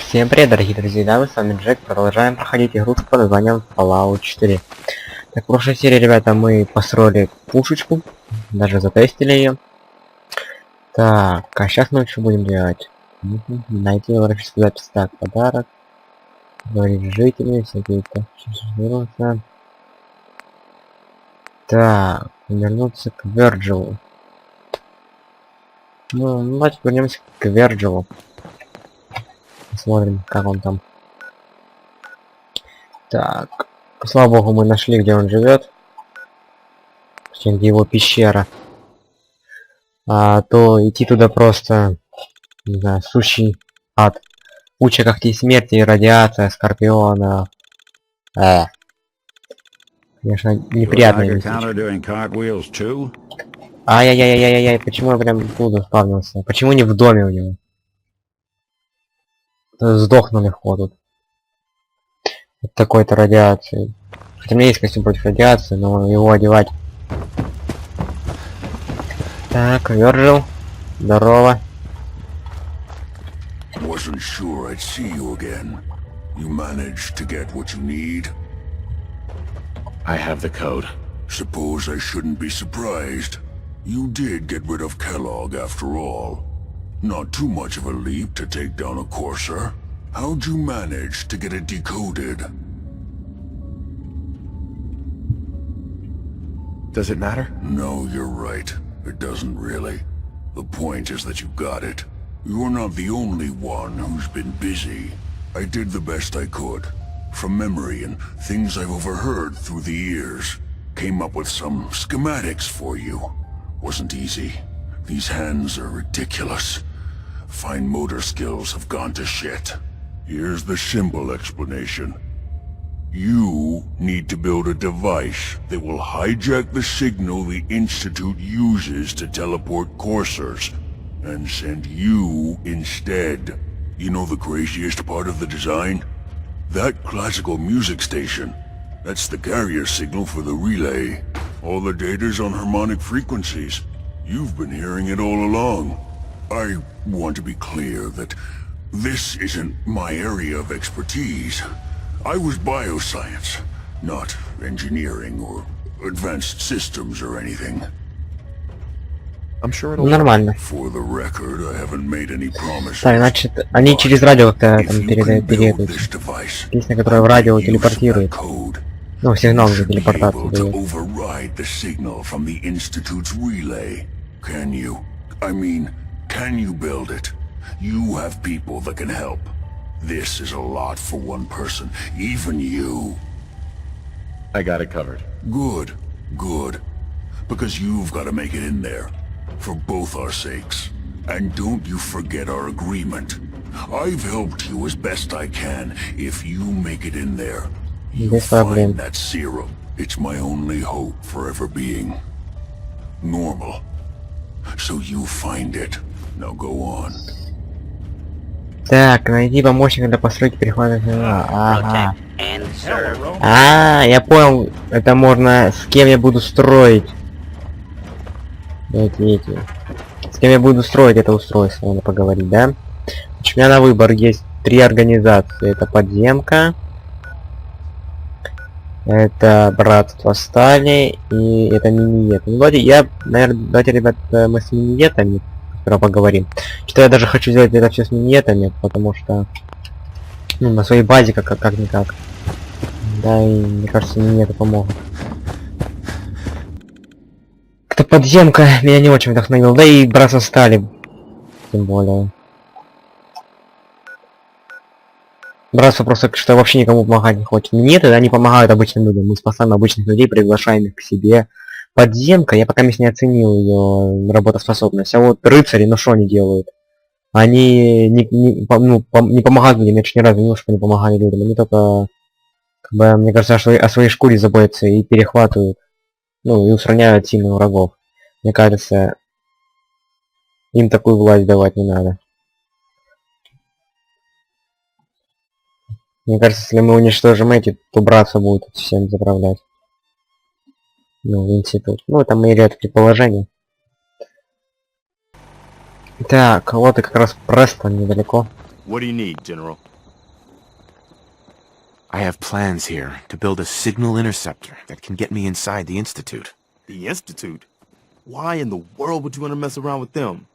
Всем привет, дорогие друзья, да, мы с вами Джек, продолжаем проходить игрушку под названием Fallout 4. Так, в прошлой серии, ребята, мы построили пушечку, даже затестили ее. Так, а сейчас мы что будем делать? Найти графическую запись. Так, подарок. Говорить жители, всякие так. Так, вернуться к Верджилу. Ну, давайте вернемся к Верджилу. Посмотрим, как он там. Так, слава богу, мы нашли, где он живет. Где его пещера. А то идти туда просто, не знаю, сущий ад. Куча когтей смерти, радиация, скорпиона. Конечно, неприятно. Ай-яй-яй-яй-яй, почему я прям тут спавнился? Почему не в доме у него? Сдохну легко тут. От такой-то радиации. Хотя у меня есть костюм против радиации, но его одевать. Так, Вёрджил. Здорово. Wasn't sure I'd see you again. You managed to get what you need? I have the code. Suppose I shouldn't be surprised. You did get rid of Kellogg after all. Not too much of a leap to take down a courser. How'd you manage to get it decoded? Does it matter? No, you're right. It doesn't really. The point is that you got it. You're not the only one who's been busy. I did the best I could. From memory and things I've overheard through the years. Came up with some schematics for you. Wasn't easy. These hands are ridiculous. Fine motor skills have gone to shit. Here's the simple explanation. You need to build a device that will hijack the signal the Institute uses to teleport coursers, and send you instead. You know the craziest part of the design? That classical music station. That's the carrier signal for the relay. All the data's on harmonic frequencies. You've been hearing it all along. I want to be clear that this isn't my area of expertise. I was bioscience, not engineering or advanced systems or anything. I'm sure it'll Нормально. For the record, I haven't made any promises. Так, значит, они через радио как-то там передают песня, которая в радио телепортирует. Ну, сигнал за телепортацию дает. Override the signal from the Institute's relay. Can you? I mean, can you build it? You have people that can help. This is a lot for one person, even you. I got it covered. Good, good. Because you've got to make it in there. For both our sakes. And don't you forget our agreement. I've helped you as best I can. If you make it in there, you find that serum. It's my only hope for ever being normal. So you find it. Now go on. Так, найди помощника для постройки перехода. Ага. Я понял. Это можно... С кем я буду строить? Эти. С кем я буду строить это устройство, надо поговорить, да? Значит, у меня на выбор есть 3 организации. Это подземка. Это братство стали. И это миниет. Ну, давайте, давайте, ребят, мы с миниетами поговорим. Что я даже хочу сделать это все с миниетами, потому что... Ну, на своей базе как-никак. Да, и мне кажется, миниеты помогут. Подземка меня не очень вдохновил, да и братство стали, тем более. Братство просто что вообще никому помогать не хочет. Мне тогда не помогают обычным людям, мы спасаем обычных людей, приглашаем их к себе. Подземка, я пока не оценил ее работоспособность, а вот рыцари, ну что они делают? Они не помогают людям, я еще ни разу не видел, что они помогали людям, они только, как бы, мне кажется, что о своей шкуре заботятся и перехватывают. Ну, и устраняют сильных врагов. Мне кажется, им такую власть давать не надо. Мне кажется, если мы уничтожим эти, то братство будет всем заправлять. Ну, в институт. Ну, это мои ряд предположений. Так, вот и как раз Престон недалеко. What do you need, General? I have plans here to build a signal interceptor that can get me inside the Institute. The Institute? Why in the world would you want to mess around with them?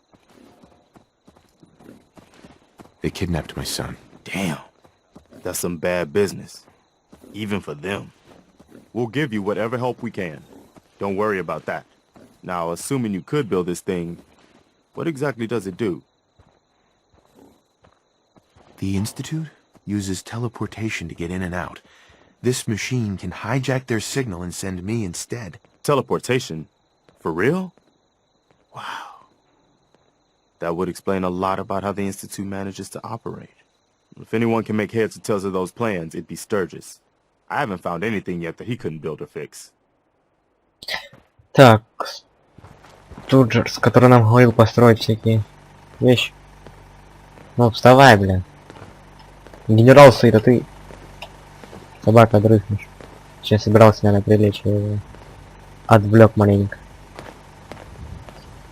They kidnapped my son. Damn. That's some bad business. Even for them. We'll give you whatever help we can. Don't worry about that. Now, assuming you could build this thing, what exactly does it do? The Institute uses teleportation to get in and out. This machine can hijack their signal and send me instead. Teleportation? For real? Wow. That would explain a lot about how the Institute manages to operate. If anyone can make heads or tails of those plans, it'd be Sturgis. I haven't found anything yet that he couldn't build or fix. Так. Студжерс, который нам говорил построить всякие вещи. Ну, вставай, бля. Генерал Сыра, ты... Собака, дрыхнешь. Сейчас собирался, наверное, прилечь. Отвлек маленько.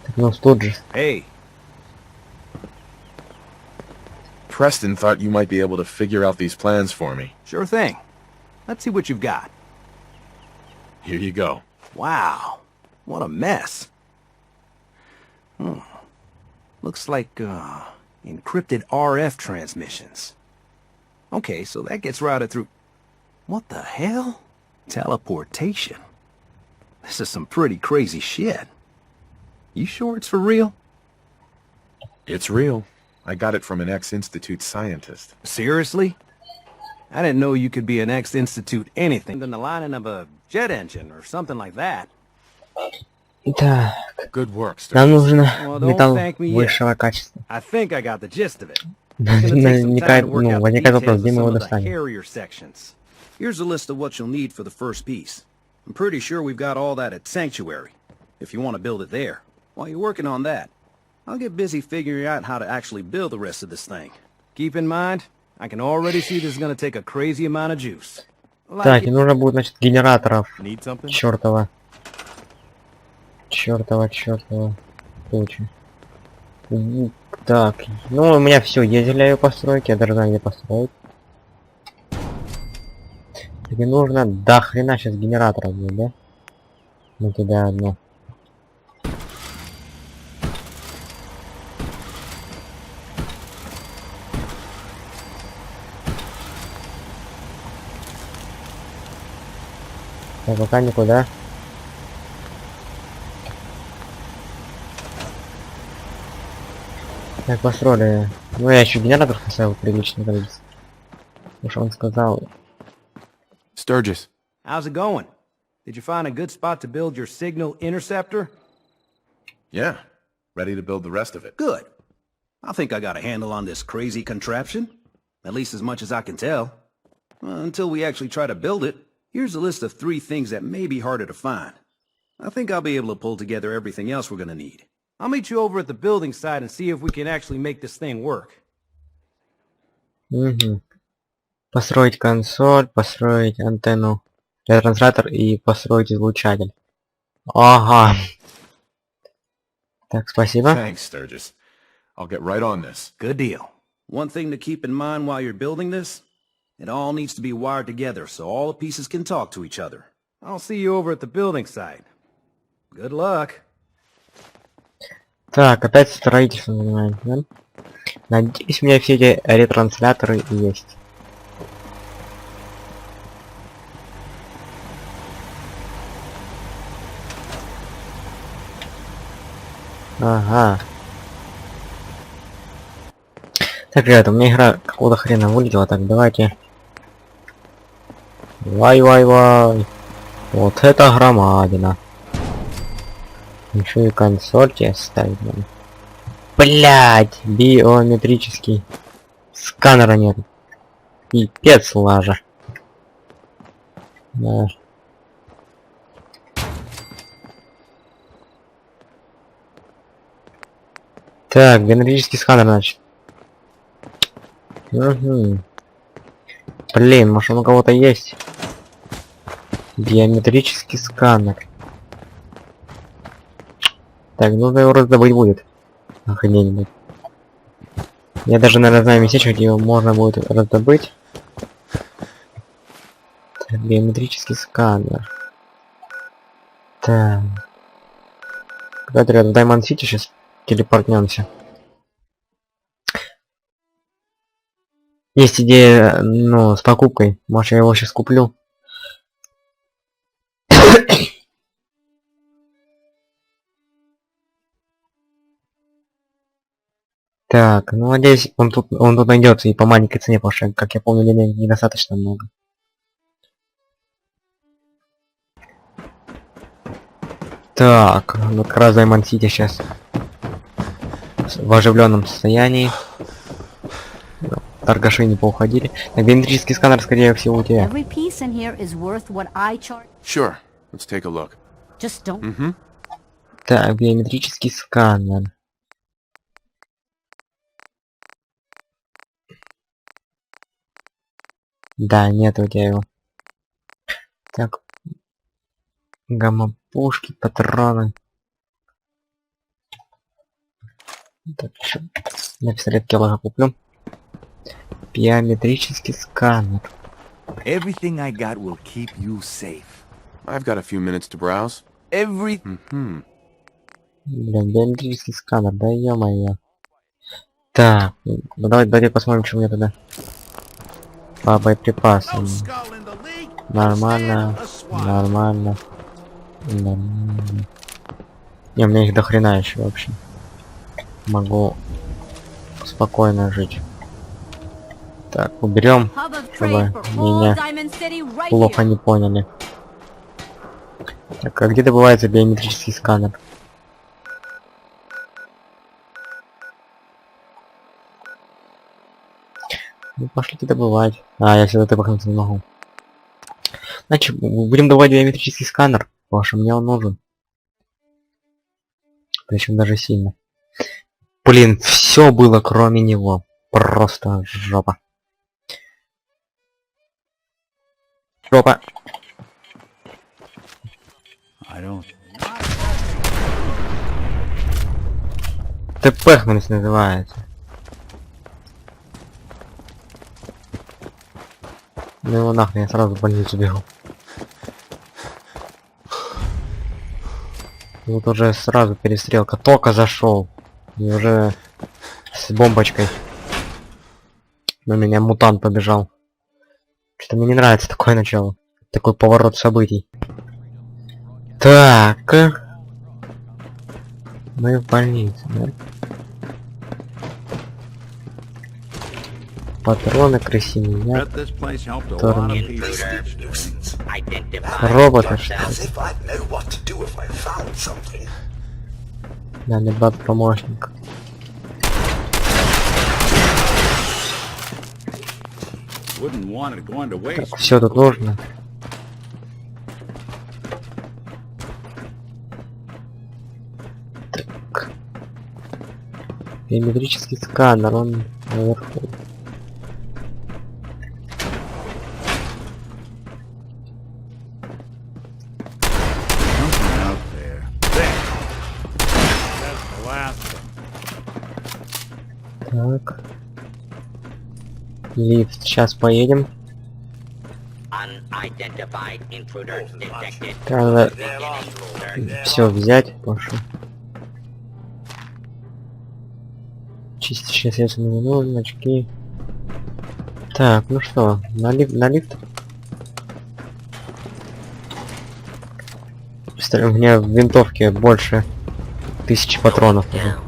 Так, ну, Студжерс. Hey! Preston thought you might be able to figure out these plans for me. Sure thing. Let's see what you've got. Here you go. Wow. What a mess. Looks like, encrypted RF transmissions. Okay, so that gets routed through... What the hell? Teleportation. This is some pretty crazy shit. You sure it's for real? It's real. I got it from an ex-Institute scientist. Seriously? I didn't know you could be an ex-Institute anything than the lining of a jet engine or something like that. Так. Good work, Sturgis. Нам нужно Well, don't металл thank me yet. высшего качества. I think I got the gist of it. It's gonna take some time to work out the возникает вопрос, details где of мы some его of the достанем. carrier sections. Here's a list of what you'll need for the first piece. I'm pretty sure we've got all that at Sanctuary, if you want to build it there. While you're working on that, I'll get busy figuring out how to actually build the rest of this thing. Keep in mind, I can already see this is gonna take a crazy amount of juice. Так, и нужно будет, значит, генераторов. Need something? Чёртова куча. Так, ну у меня все есть для ее постройки, я даже знаю, где построить. Тебе нужно до хрена сейчас генераторов будет, да? На тебя одно. Так, пока никуда. Так, построили. Ну, я еще генератор поставил приличный количество. Потому что он сказал... Sturgis. How's it going? Did you find a good spot to build your signal interceptor? Yeah. Ready to build the rest of it. Good. I think I got a handle on this crazy contraption. At least as much as I can tell. Until we actually try to build it, here's a list of 3 things that may be harder to find. I think I'll be able to pull together everything else we're gonna need. I'll meet you over at the building site and see if we can actually make this thing work. Угу. Построить консоль, построить антенну, ретранслятор и построить излучатель. Ага. Так, спасибо. Thanks, Sturgis. I'll get right on this. Good deal. One thing to keep in mind while you're building this, it all needs to be wired together so all the pieces can talk to each other. I'll see you over at the building site. Good luck. Так, опять строительство занимаем, да? Надеюсь, у меня все эти ретрансляторы есть. Ага. Так, ребята, у меня игра какого-то хрена вылетела, так, давайте. Вай. Вот это громадина. Еще и консоль тебе ставить надо. Блять, биометрический. Сканера нет. Пипец лажа. Да. Так, биометрический сканер, значит. Угу. Блин, может он у кого-то есть? Биометрический сканер. Так, нужно его раздобыть будет. Охренеть будет. Я даже, наверное, знаю местечко, где его можно будет раздобыть. Биометрический сканер. Так. Давайте рядом в Даймонд Сити сейчас телепортнемся. Есть идея, ну, с покупкой. Может, я его сейчас куплю. Так, ну надеюсь, он тут найдется и по маленькой цене, потому что, как я помню, денег недостаточно много. Так, ну как раз Даймонд Сити сейчас в оживленном состоянии. Торгаши не поуходили. Так, биометрический сканер, скорее всего, у тебя. Every piece in here is worth what I charge. Sure. Let's take a look. Just don't. Mm-hmm. Так, биометрический сканер. Да, нет у тебя его. Так. Гамма-пушки, патроны. Так, что? На пистолет Келлога куплю. Биометрический сканер. Everything I got will keep you safe. I've got a few minutes to browse. Mm-hmm. Блин, биометрический сканер, да ё-моё. Так, ну давайте посмотрим, что у меня тогда. По боеприпасам. Нормально. Нормально. Нормально. Не, у меня их до хрена еще вообще. Могу спокойно жить. Так, уберем, чтобы меня плохо не поняли. Так, а где добывается биометрический сканер? Ну, пошлите добывать. А, я сюда добавиться не могу. Значит, будем добывать биометрический сканер, потому что мне он нужен. Причем даже сильно. Блин, все было кроме него. Просто жопа. Жопа. ТПхнулись называется. Ну его нахрен, я сразу в больницу бегу. Тут уже сразу перестрелка. Только зашел. И уже с бомбочкой. На меня мутант побежал. Что-то мне не нравится такое начало. Такой поворот событий. Так. Мы в больнице, да? Патроны красивые. Роботы, что ли? Да, бат помощник. Так, все тут нужно. Так. Биометрический сканер, он наверху. Так. Лифт, сейчас поедем. Надо все взять, прошу. Чистящие средства не нужны, очки. Так, ну что, на лифт? У меня в винтовке больше 1000 патронов уже.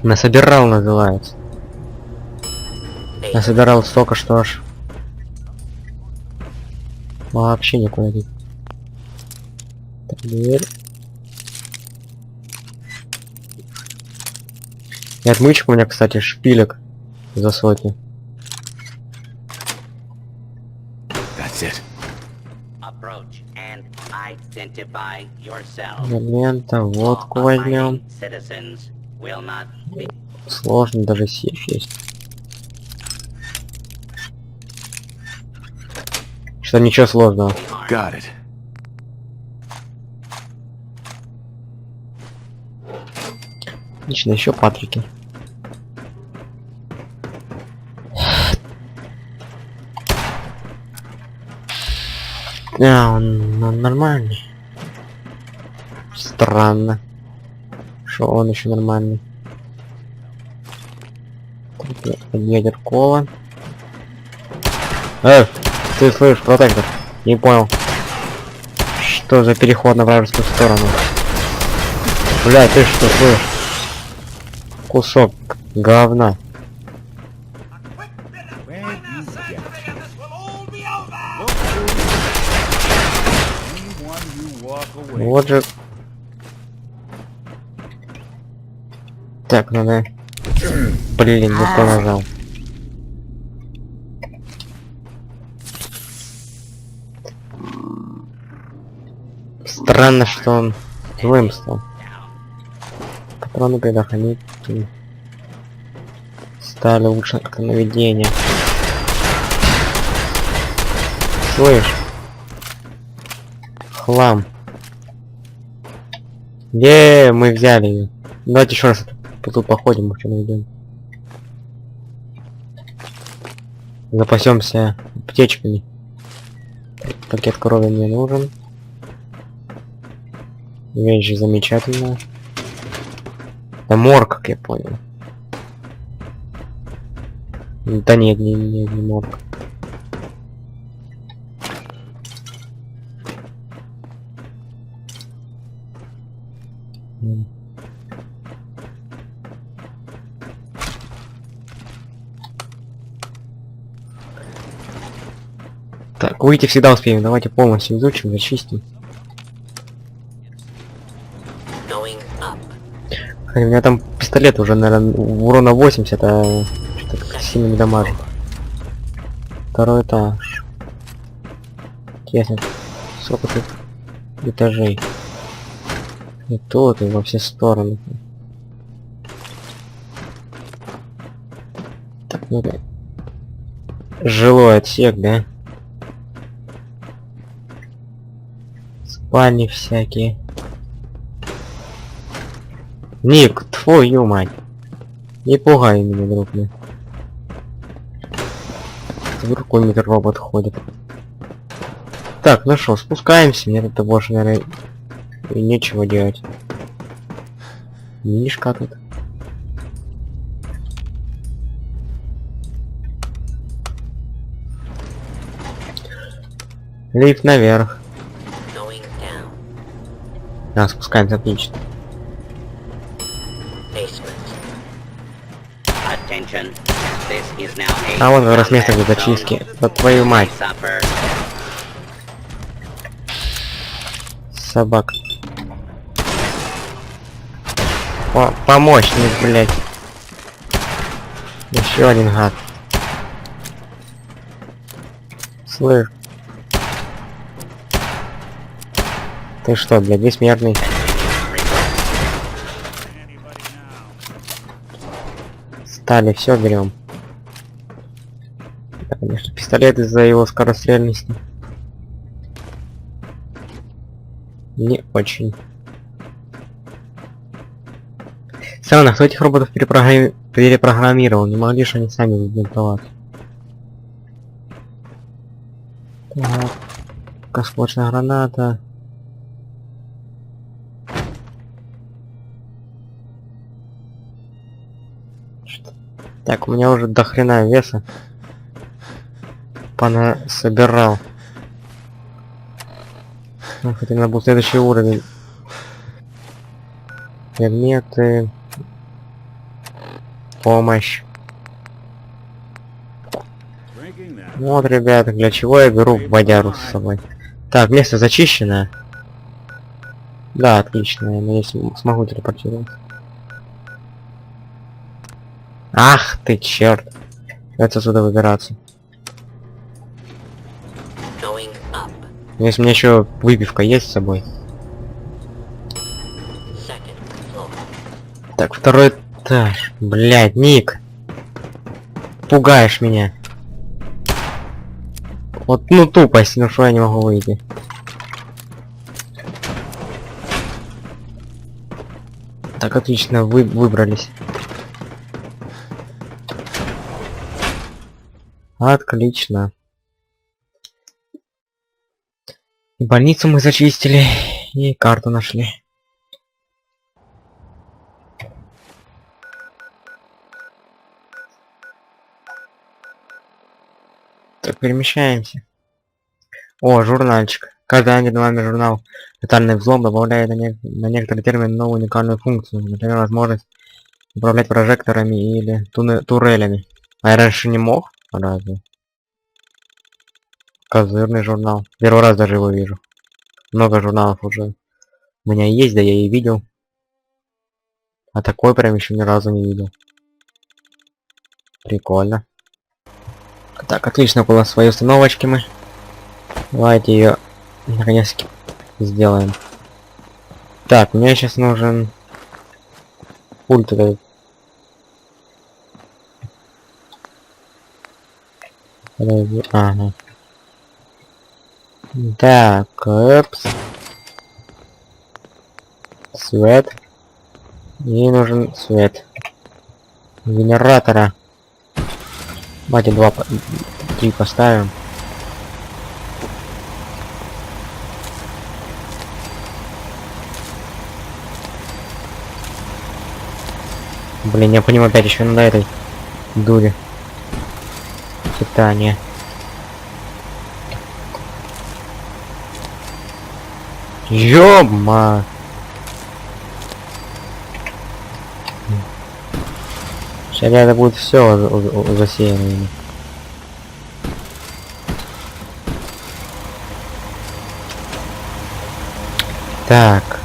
Насобирал, называется. Насобирал столько, что аж вообще никуда не. Так, дверь. И отмычка у меня, кстати, шпилек за сотню. Лента, водку возьмем. Сложно, даже сейф есть. Что ничего сложного. Got it. Отлично, еще патрики. Да, он нормальный. Странно, что он еще нормальный. Ядер кола. Ты слышишь, протектор? Не понял. Что за переход на вражескую сторону? Блядь, ты что слышишь? Кусок говна. Вот же. Так, надо. Блин, не то нажал. Странно, что он злым стал. Патроны предохранитель. Стали лучше как наведение. Слышь? Хлам. Мы взяли ее. Давайте еще раз тут походим, что найдем. Запасемся аптечками. Пакет крови мне нужен. Вещь замечательная. Это морг, как я понял. Да нет, не морг. Так, выйти всегда успеем. Давайте полностью изучим, зачистим. У меня там пистолет уже, наверное, урона 80, а что-то сильно не дамажит. Второй этаж. Интересно, сколько тут этажей? И тут, и во все стороны. Так, ну да. Жилой отсек, да? Спальни всякие. Ник, твою мать. Не пугай меня, друг мой. Вдруг какой-нибудь робот ходит. Так, ну что, спускаемся. Мне тут больше, наверное, и нечего делать. Мишка тут. Лифт наверх. Да, спускаемся, отлично. А вот как раз место для зачистки. Вот твою мать. Собак. Помочь мне, блять. Еще один гад. Слышь. Ты что, блядь, бессмертный? Стали, все берем. Да, конечно, пистолет из-за его скорострельности. Не очень. Странно, кто этих роботов перепрограммировал? Не могли же они сами взбунтоваться. Так. Космочная граната. Так, у меня уже до хрена веса. Пана собирал. Ну, хотя надо был следующий уровень. Предметы. Помощь. Вот, ребята, для чего я беру водяру с собой. Так, место зачищенное. Да, отлично, я надеюсь, смогу телепортировать. Ах ты, черт. Придется отсюда выбираться. Если у меня еще выпивка есть с собой. Так, второй этаж. Блядь, Ник. Пугаешь меня. Вот, ну тупость, ну что я не могу выйти. Так, отлично, выбрались. Отлично. И больницу мы зачистили, и карту нашли. Так, перемещаемся. О, журнальчик. Каждый найденный вами журнал «Тотальный взлом» добавляет на некоторые термины новую уникальную функцию. Например, возможность управлять прожекторами или турелями. А я раньше не мог? Разве? Козырный журнал. Первый раз даже его вижу. Много журналов уже у меня есть, да я и видел. А такой прям еще ни разу не видел. Прикольно. Так, отлично, около своей установочки мы. Давайте ее наконец-таки сделаем. Так, мне сейчас нужен пульт этот. Ага. Так, эпс. Свет. Ей нужен свет. Генератора. Давайте 3 поставим. Блин, я понимаю, опять еще на этой дуре. Питание. Ёма! Сейчас это будет все засеяно. Так.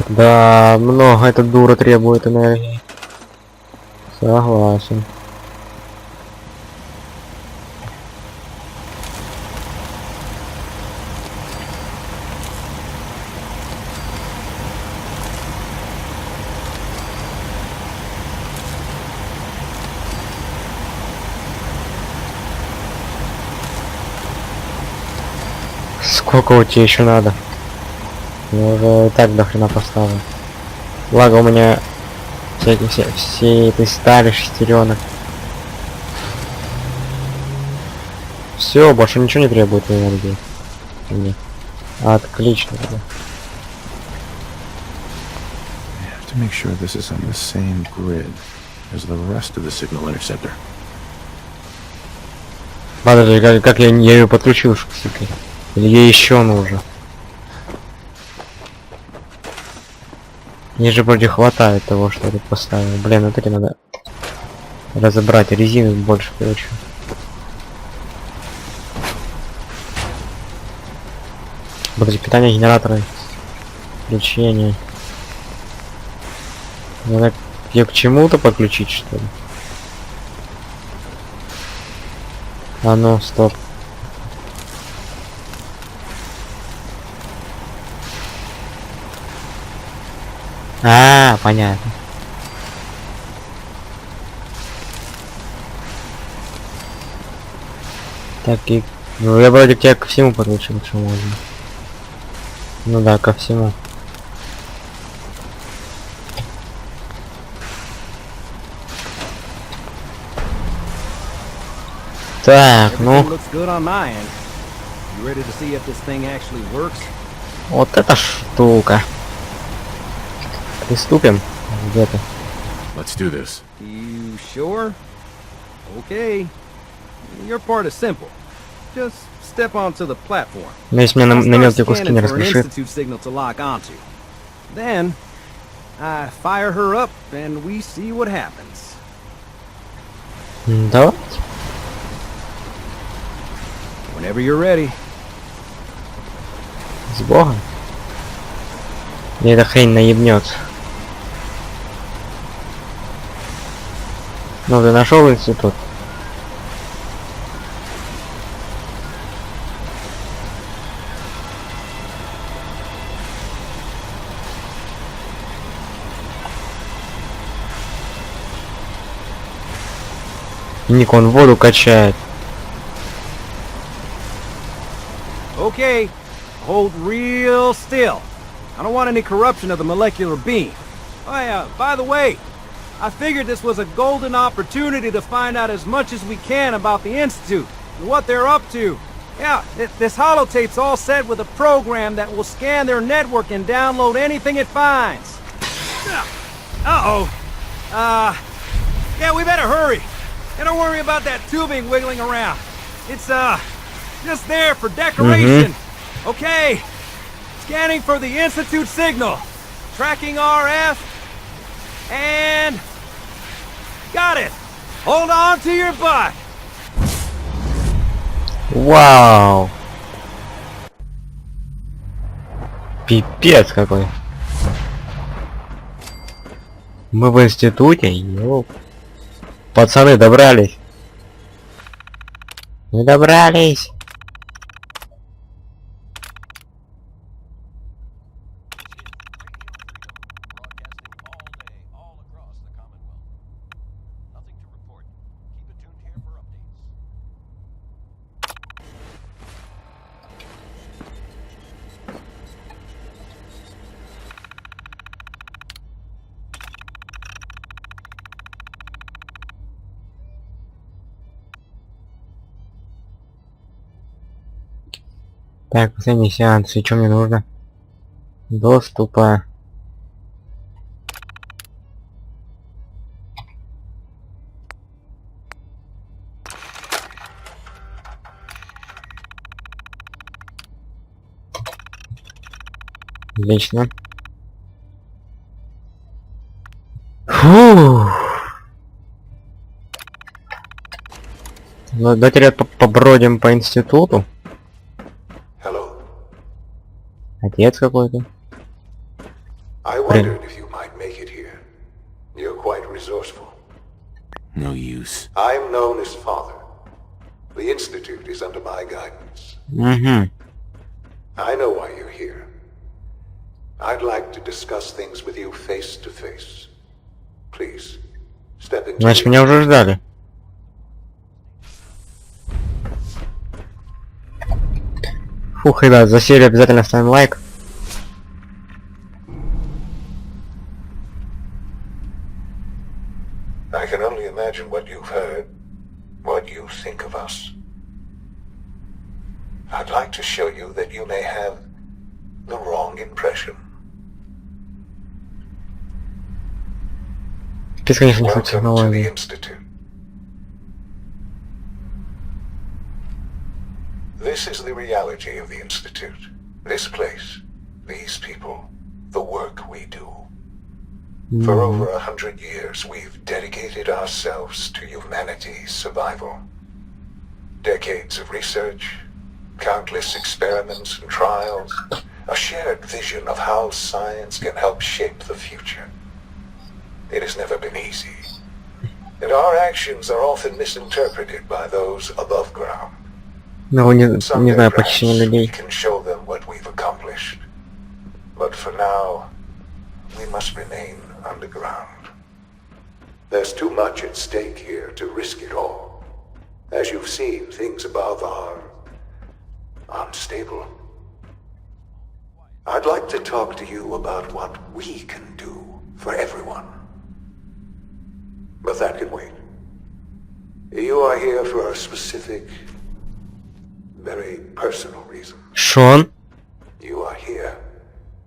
Да, много эта дура требует энергии. Согласен. Сколько у тебя еще надо? Я уже и так до хрена поставил. Благо у меня все этой стали шестеренок. Все, больше ничего не требует энергии. Нет. Отлично. To make sure this is on the same grid as the rest of the signal interceptor. Подожди, как я ее подключил, сука? Или ей еще нужно? Мне же вроде хватает того, что я тут поставил. Блин, вот эти надо разобрать. Резины больше, короче. Подожди, питание генератора. Включение. Надо ее к чему-то подключить, что ли? А ну, стоп. Понятно. Так и... Ну, я вроде тебя ко всему подключил, что можно. Ну да, ко всему. Так, ну... Вот эта штука. Приступим где-то. Let's do this. You sure? Okay. Your part is simple. Just step onto the platform. Надеюсь, меня на мелкие куски не распишет. Then I fire her up and we see what happens. Да. Whenever you're ready. С Богом. Мне эта хрень наебнется. Ну, ты нашел институт? Ник, он воду качает. Okay, hold real still. I don't want any corruption of the molecular beam. Oh yeah, by the way, I figured this was a golden opportunity to find out as much as we can about the Institute and what they're up to. Yeah, this holotape's all set with a program that will scan their network and download anything it finds. Uh-oh. Yeah, we better hurry. And don't worry about that tubing wiggling around. It's, just there for decoration. Okay. Scanning for the Institute signal. Tracking RF. And... got it. Hold on to your butt. Вау! Пипец какой. Мы в институте, ёп. Пацаны добрались. Мы добрались. Так, последний сеанс. И что мне нужно? Доступа. Отлично. Фу. Ну, давайте, ребят, побродим по институту. Hello. Отец какой-то. I wondered if you might make it here. You're quite resourceful. No use. I'm known as Father. The Institute is under my guidance. Угу. I know why you're here. I'd like to discuss things with you face to face. Please, step into Значит, the... меня уже ждали. Фух, ребят, за серию обязательно ставим лайк. I can only imagine what you've heard, what you think of us. I'd like to show you that you may have the wrong impression. Без, конечно, не Welcome to the технологии. Institute. This is the reality of the Institute. This place, these people, the work we do. For over 100 years, we've dedicated ourselves to humanity's survival. Decades of research, countless experiments and trials, a shared vision of how science can help shape the future. It has never been easy, and our actions are often misinterpreted by those above ground. Ну, не Someday, знаю, perhaps, похищение we людей. can show them what we've accomplished. But for now, we must remain underground. There's too much at stake here to risk it all. As you've seen, things above are unstable. I'd like to talk to you about what we can do for everyone. But that can wait. You are here for a specific, very personal reason. Шон? You are here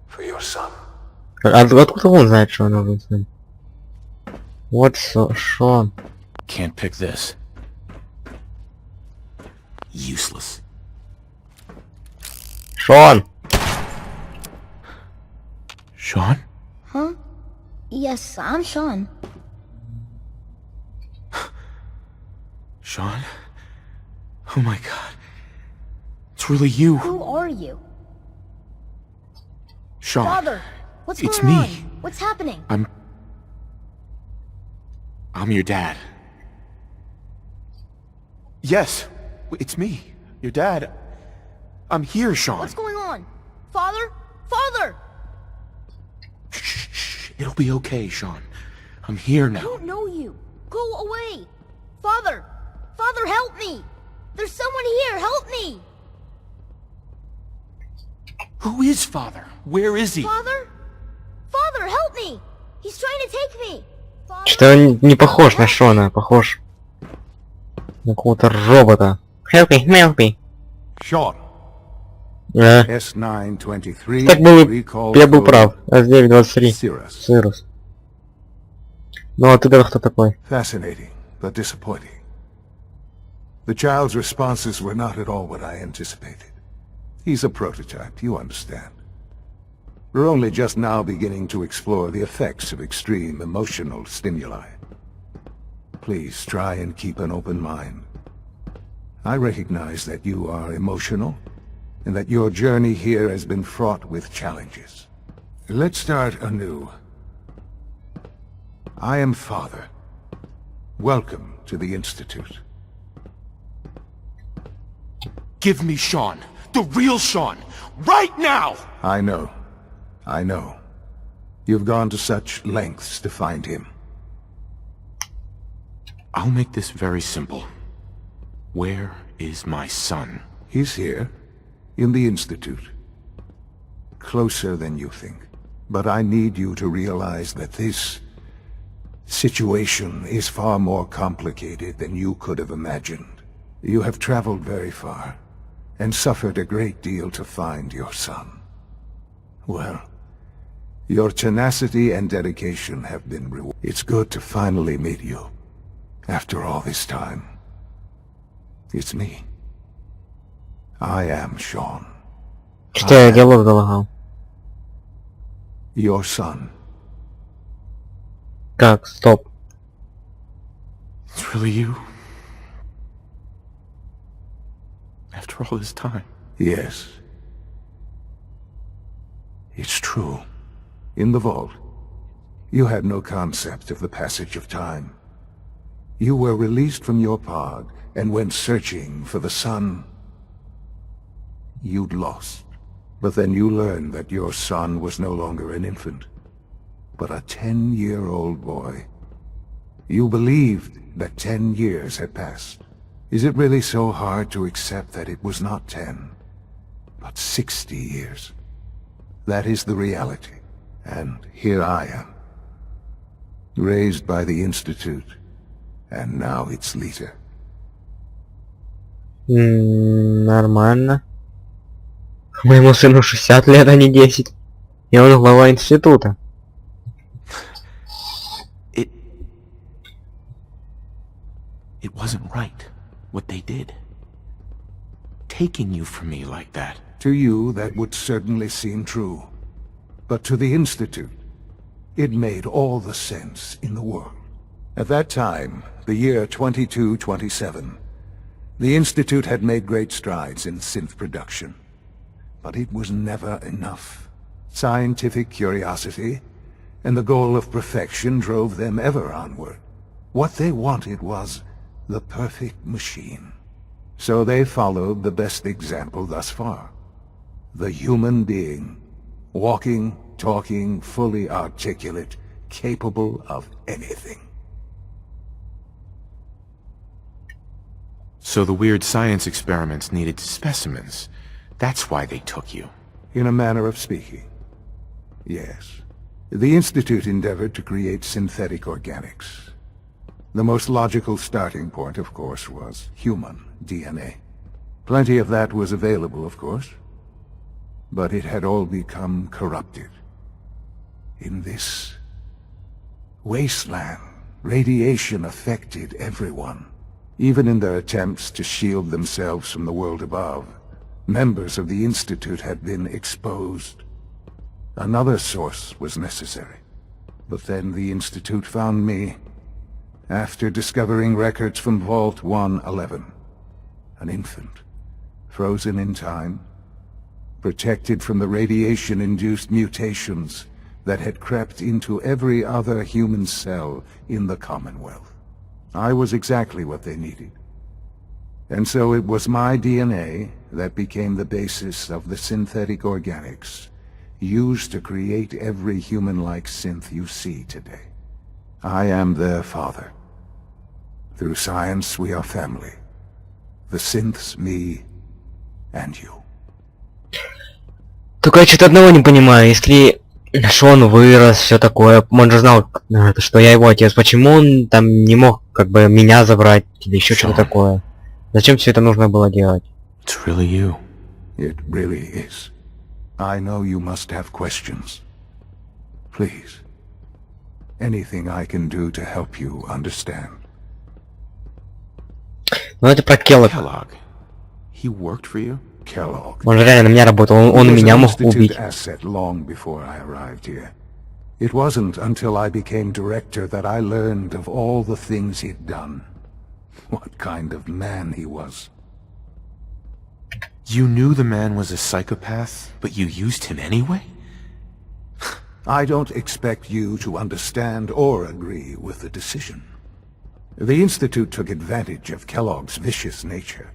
for your son. Откуда он знает, что он нужен с ним? Вот Шон. Can't pick this. Useless. Шон! Sean? Huh? Yes, I'm Sean. Sean? Oh my god. It's really you. Who are you? Sean. Father, what's It's going me. on? What's happening? I'm your dad. Yes, it's me. Your dad. I'm here, Sean. What's going on? Father? Father! Shh. It'll be okay, Sean. I'm here I now. don't know you. Go away. Father! Father, help me! There's someone here, help me! Who is Father? Where is he? Father? Father, help me! He's trying to take me! Father? Что-то он не похож на Шона, похож на какого-то робота. Help me, help me. Sean, А, S923, так был, recall я был code прав. S923. Cirrus. Сырус. Ну а ты-то кто такой? Fascinating, but disappointing. The child's responses were not at all what I anticipated. He's a prototype, you understand. We're only just now beginning to explore the effects of extreme emotional stimuli. Please try and keep an open mind. I recognize that you are emotional, and that your journey here has been fraught with challenges. Let's start anew. I am Father. Welcome to the Institute. Give me Sean. The real Sean. Right now! I know. I know. You've gone to such lengths to find him. I'll make this very simple. Where is my son? He's here, in the Institute. Closer than you think. But I need you to realize that this situation is far more complicated than you could have imagined. You have traveled very far, and suffered a great deal to find your son. Well, your tenacity and dedication have been rewarded. It's good to finally meet you, after all this time. It's me. I am Sean. Что я диалог залагал? Your son. Как? Стоп. It's really you? After all this time? Yes. It's true. In the vault, you had no concept of the passage of time. You were released from your pod and went searching for the son you'd lost. But then you learned that your son was no longer an infant, but a 10-year-old boy. You believed that 10 years had passed. Is it really so hard to accept that it was not 10, but 60 years? That is the reality. And here I am, raised by the Institute, and now its leader. Нормально. Моему сыну 60 лет, а не 10. И он глава института. It wasn't right, what they did. Taking you from me like that. To you, that would certainly seem true. But to the Institute, it made all the sense in the world. At that time, the year 2227, the Institute had made great strides in synth production. But it was never enough. Scientific curiosity and the goal of perfection drove them ever onward. What they wanted was the perfect machine. So they followed the best example thus far. The human being. Walking, talking, fully articulate, capable of anything. So the weird science experiments needed specimens. That's why they took you. In a manner of speaking. Yes. The Institute endeavored to create synthetic organics. The most logical starting point, of course, was human DNA. Plenty of that was available, of course. But it had all become corrupted. In this wasteland, radiation affected everyone. Even in their attempts to shield themselves from the world above, members of the Institute had been exposed. Another source was necessary. But then the Institute found me, after discovering records from Vault 111. An infant, frozen in time, protected from the radiation-induced mutations that had crept into every other human cell in the Commonwealth. I was exactly what they needed. And so it was my DNA that became the basis of the synthetic organics used to create every human-like synth you see today. I am their father. Through science, we are family. The synths, me, and you. Только я что-то одного не понимаю, если Шон вырос, все такое, он же знал, что я его отец, почему он там не мог как бы меня забрать или еще что-то такое? Зачем все это нужно было делать? It's really you. It really is. I know you must have questions. Please. Anything I can do to help you understand. Ну это про Келлог. Kellogg. He worked for you? Kellogg. Он же реально на меня работал, он He was меня an мог Institute убить. asset long before I arrived here. It wasn't until I became director that I learned of all the things he'd done. What kind of man he was. You knew the man was a psychopath, but you used him anyway? I don't expect you to understand or agree with the decision. The Institute took advantage of Kellogg's vicious nature.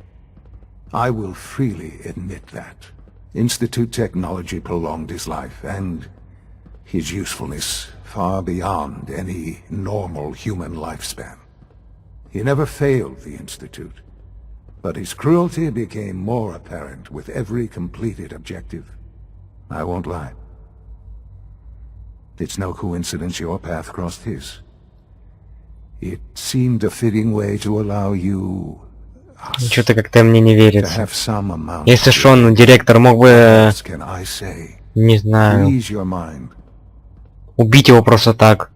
I will freely admit that. Institute technology prolonged his life, and his usefulness far beyond any normal human lifespan. He never failed the Institute, but his cruelty became more apparent with every completed objective. I won't lie. It's no coincidence your path crossed his. It seemed a fitting way to allow you Что-то как-то мне не to верится. have some amount Если of ж он, директор, мог бы, What can I say? не To знаю, ease your mind. убить его просто так.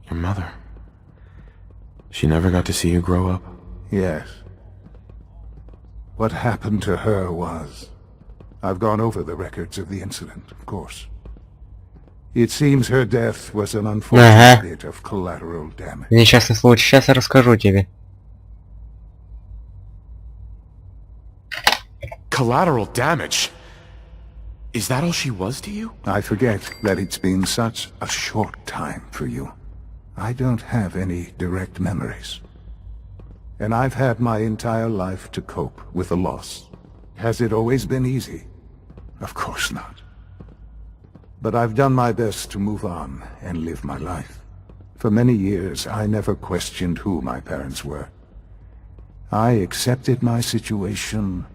Your mother. She never got to see you grow up? Yes. What happened to her was... I've gone over the records of the incident, of course. It seems her death was an unfortunate bit of collateral damage. Несчастный случай. Сейчас я расскажу тебе. Collateral damage? Is that all she was to you? I forget that it's been such a short time for you. I don't have any direct memories. And I've had my entire life to cope with the loss. Has it always been easy? Of course not. But I've done my best to move on and live my life. For many years, I never questioned who my parents were. I accepted my situation,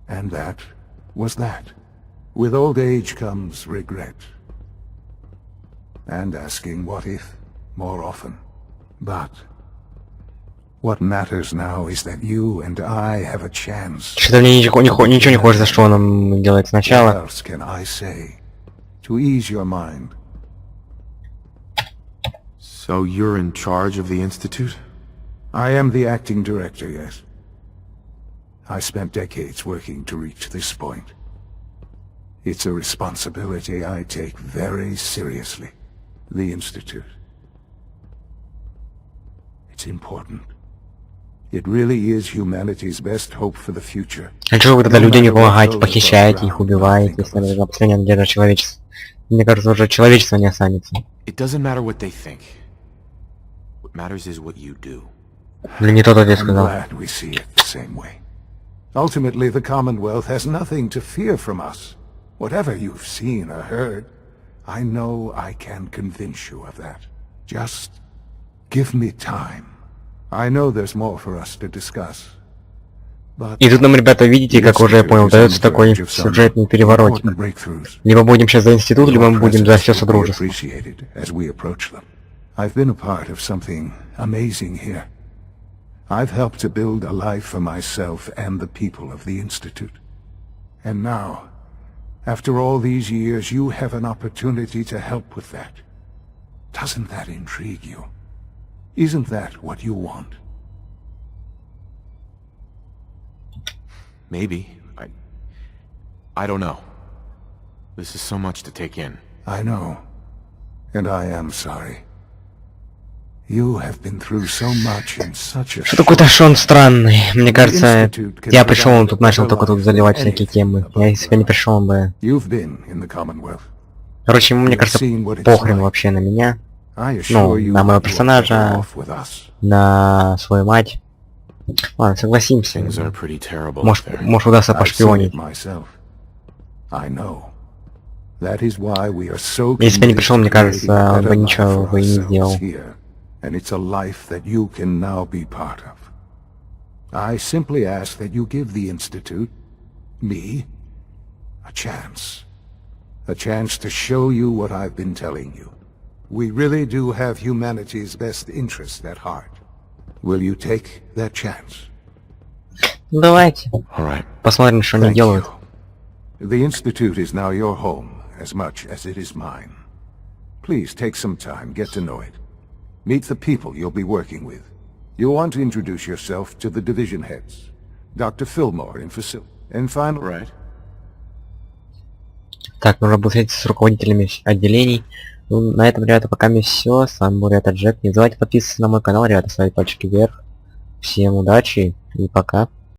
and that was that. With old age comes regret. And asking what if more often. But what matters now is that you and I have a chance. Что-то мне ничего не хочется, что он нам делает What сначала. else can I say to ease your mind? So you're in charge of the Institute? I am the acting director, yes. I spent decades working to reach this point. It's a responsibility I take very seriously. The Institute. It's important. It really is humanity's best hope for the future. А чего вы тогда людям не помогаете, похищаете их, убиваете, если это последняя надежда человечества? Мне кажется, уже человечество не останется. It doesn't matter what they think. What matters is what you do. Или не тот ответ I'm сказал. glad we see it the same way. Ultimately, the Commonwealth has nothing to fear from us. Whatever you've seen or heard, I know I can convince you of that. Just give me time. I know there's more for us to discuss. But И тут нам, ребята, видите, как уже я понял, дается такой сюжетный переворот. important breakthroughs. Либо будем сейчас за институт, либо мы будем за все Presence will be содружество. appreciated as we approach them. I've been a part of something amazing here. I've helped to build a life for myself and the people of the Institute. And now, after all these years, you have an opportunity to help with that. Doesn't that intrigue you? Isn't that what you want? Maybe. I don't know. This is so much to take in. I know. And I am sorry. You have been through so much in such a Что какой-то Шон странный. Мне кажется, я пришел, он тут начал только тут заливать всякие темы. Я если бы не пришел, он бы... You've been in the Commonwealth. Короче, ему, мне кажется, похрен вообще на меня. Ну, на моего персонажа, на свою мать. Ладно, согласимся. Things are pretty terrible Может, out there. может удастся пошпионить. Если бы не пришел, мне кажется, он бы ничего бы и не сделал. And it's a life that you can now be part of. I simply ask that you give the Institute, me, a chance. A chance to show you what I've been telling you. We really do have humanity's best interest at heart. Will you take that chance? Ну, давайте. All right. Посмотрим, что они Thank делают. you. The Institute is now your home, as much as it is mine. Please take some time, get to know it. Meet the people you'll be working with. You'll want to introduce yourself to the division heads. Dr. Fillmore in facility. And finally... Right. Так, нужно будет встретиться с руководителями отделений. Ну, на этом, ребята, пока все. С вами был, ребята, Джек. Не забывайте подписываться на мой канал, ребята, ставить пальчики вверх. Всем удачи и пока.